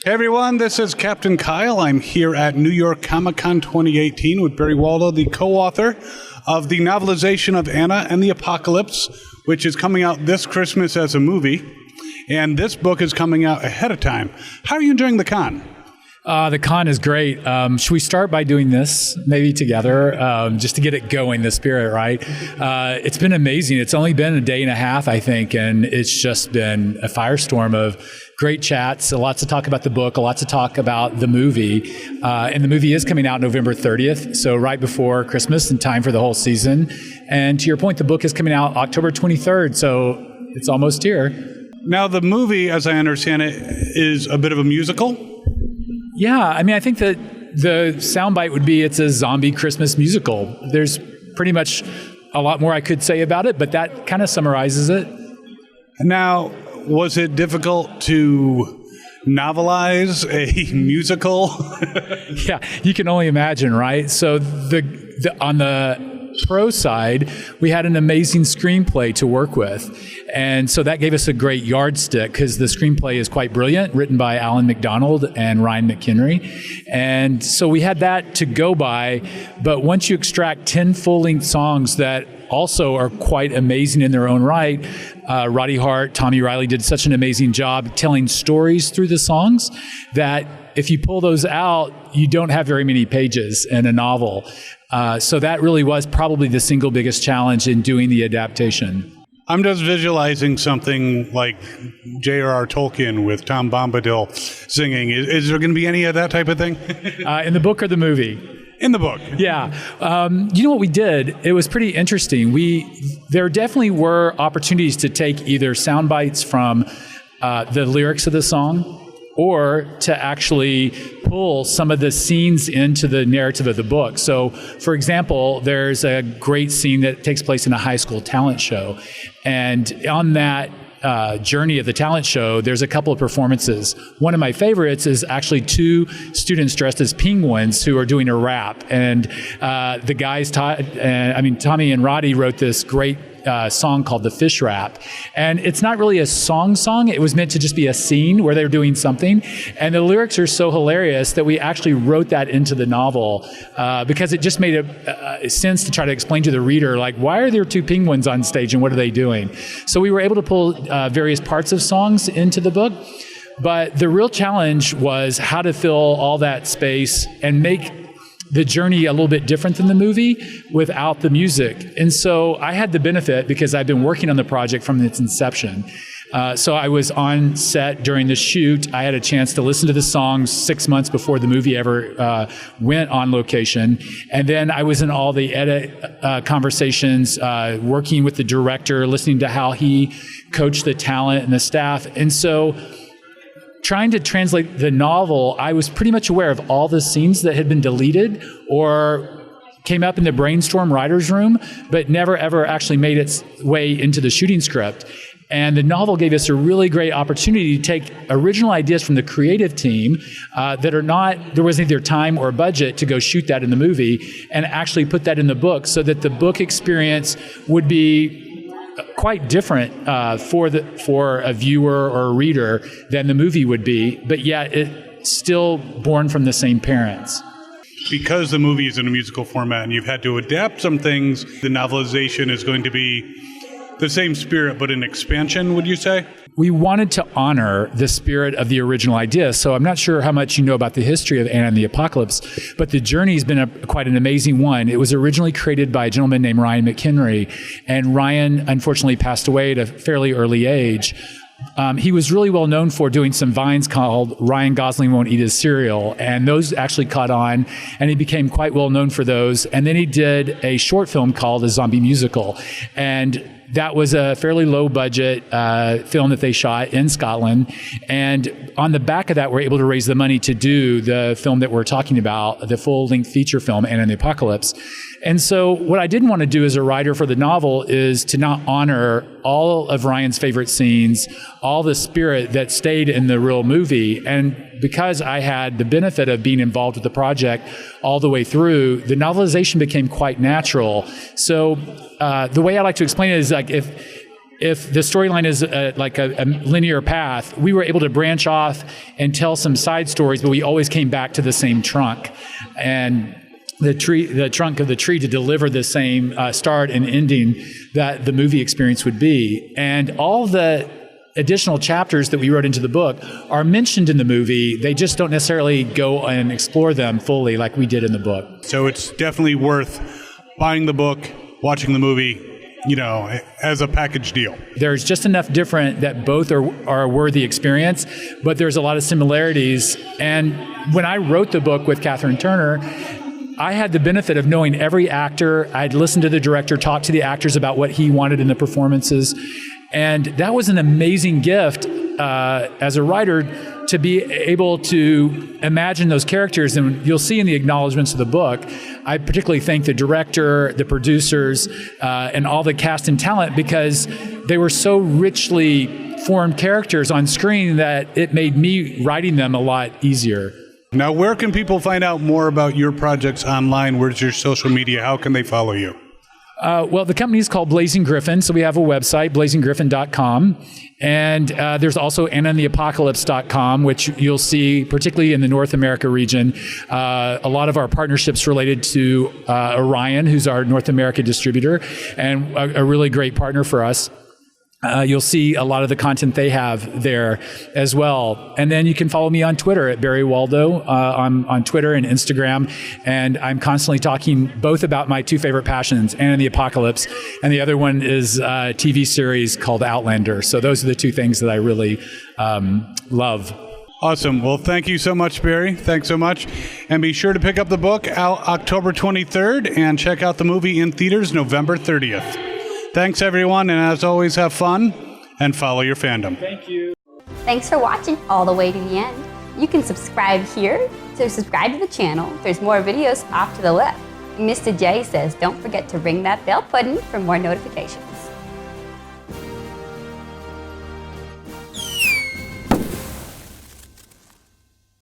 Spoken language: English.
Hey everyone, this is Captain Kyle. I'm here at New York Comic Con 2018 with Barry Waldo, the co-author of the novelization of Anna and the Apocalypse, which is coming out this Christmas as a movie. And this book is coming out ahead of time. How are you enjoying the con? The con is great. Should we start by doing this maybe together, just to get it going, the spirit, right? It's been amazing. It's only been a day and a half, I think, and it's just been a firestorm of great chats, lots to talk about the book, lots to talk about the movie. And the movie is coming out November 30th, so right before Christmas in time for the whole season. And to your point, the book is coming out October 23rd, so it's almost here. Now, the movie, as I understand it, is a bit of a musical. Yeah, I mean, I think that the soundbite would be it's a zombie Christmas musical. There's pretty much a lot more I could say about it, but that kind of summarizes it. Now, was it difficult to novelize a musical? Yeah, you can only imagine, right? So on the pro side, we had an amazing screenplay to work with. And so that gave us a great yardstick because the screenplay is quite brilliant, written by Alan McDonald and Ryan McHenry. And so we had that to go by. But once you extract 10 full-length songs that also are quite amazing in their own right, Roddy Hart, Tommy Riley did such an amazing job telling stories through the songs that if you pull those out, you don't have very many pages in a novel. So that really was probably the single biggest challenge in doing the adaptation. I'm just visualizing something like J.R.R. Tolkien with Tom Bombadil singing. Is there going to be any of that type of thing? In the book or the movie? In the book. Yeah. You know what we did? It was pretty interesting. There definitely were opportunities to take either sound bites from the lyrics of the song or to actually pull some of the scenes into the narrative of the book. So, for example, there's a great scene that takes place in a high school talent show. And on that journey of the talent show, there's a couple of performances. One of my favorites is actually two students dressed as penguins who are doing a rap. And the guys, Tommy and Roddy wrote this great song called The Fish Rap. And it's not really a song. It was meant to just be a scene where they're doing something. And the lyrics are so hilarious that we actually wrote that into the novel because it just made sense to try to explain to the reader, like, why are there two penguins on stage and what are they doing? So we were able to pull various parts of songs into the book. But the real challenge was how to fill all that space and make the journey a little bit different than the movie without the music. And so I had the benefit because I've been working on the project from its inception. So I was on set during the shoot. I had a chance to listen to the songs 6 months before the movie ever went on location. And then I was in all the edit conversations, working with the director, listening to how he coached the talent and the staff. And so trying to translate the novel, I was pretty much aware of all the scenes that had been deleted or came up in the brainstorm writer's room, but never ever actually made its way into the shooting script. And the novel gave us a really great opportunity to take original ideas from the creative team there wasn't either time or budget to go shoot that in the movie and actually put that in the book so that the book experience would be quite different for a viewer or a reader than the movie would be, but yet it's still born from the same parents. Because the movie is in a musical format and you've had to adapt some things, the novelization is going to be the same spirit, but an expansion, would you say? We wanted to honor the spirit of the original idea. So I'm not sure how much you know about the history of Anna and the Apocalypse, but the journey's been quite an amazing one. It was originally created by a gentleman named Ryan McHenry, and Ryan unfortunately passed away at a fairly early age. He was really well known for doing some vines called Ryan Gosling Won't Eat His Cereal, and those actually caught on, and he became quite well known for those. And then he did a short film called A Zombie Musical, and that was a fairly low budget film that they shot in Scotland. And on the back of that, we're able to raise the money to do the film that we're talking about, the full-length feature film, Anna and the Apocalypse. And so what I didn't want to do as a writer for the novel is to not honor all of Ryan's favorite scenes, all the spirit that stayed in the real movie. And because I had the benefit of being involved with the project all the way through, the novelization became quite natural. So the way I like to explain it is like if if the storyline is like a linear path, we were able to branch off and tell some side stories, but we always came back to the same trunk. And the trunk of the tree to deliver the same start and ending that the movie experience would be. And all the additional chapters that we wrote into the book are mentioned in the movie. They just don't necessarily go and explore them fully like we did in the book. So it's definitely worth buying the book, watching the movie, as a package deal. There's just enough different that both are a worthy experience, but there's a lot of similarities. And when I wrote the book with Catherine Turner, I had the benefit of knowing every actor. I'd listened to the director, talk to the actors about what he wanted in the performances. And that was an amazing gift as a writer to be able to imagine those characters. And you'll see in the acknowledgments of the book, I particularly thank the director, the producers, and all the cast and talent, because they were so richly formed characters on screen that it made me writing them a lot easier. Now, where can people find out more about your projects online? Where's your social media? How can they follow you? Well, the company is called Blazing Griffin, so we have a website, blazinggriffin.com. And there's also AnnaandtheApocalypse.com, which you'll see, particularly in the North America region, a lot of our partnerships related to Orion, who's our North America distributor, and a really great partner for us. You'll see a lot of the content they have there as well. And then you can follow me on Twitter at Barry Waldo on Twitter and Instagram. And I'm constantly talking both about my two favorite passions, Anna and the Apocalypse, and the other one is a TV series called Outlander. So those are the two things that I really love. Awesome. Well, thank you so much, Barry. Thanks so much. And be sure to pick up the book out October 23rd and check out the movie in theaters November 30th. Thanks, everyone, and as always, have fun and follow your fandom. Thank you. Thanks for watching all the way to the end. You can subscribe here to subscribe to the channel. There's more videos off to the left. Mr. J says, don't forget to ring that bell button for more notifications.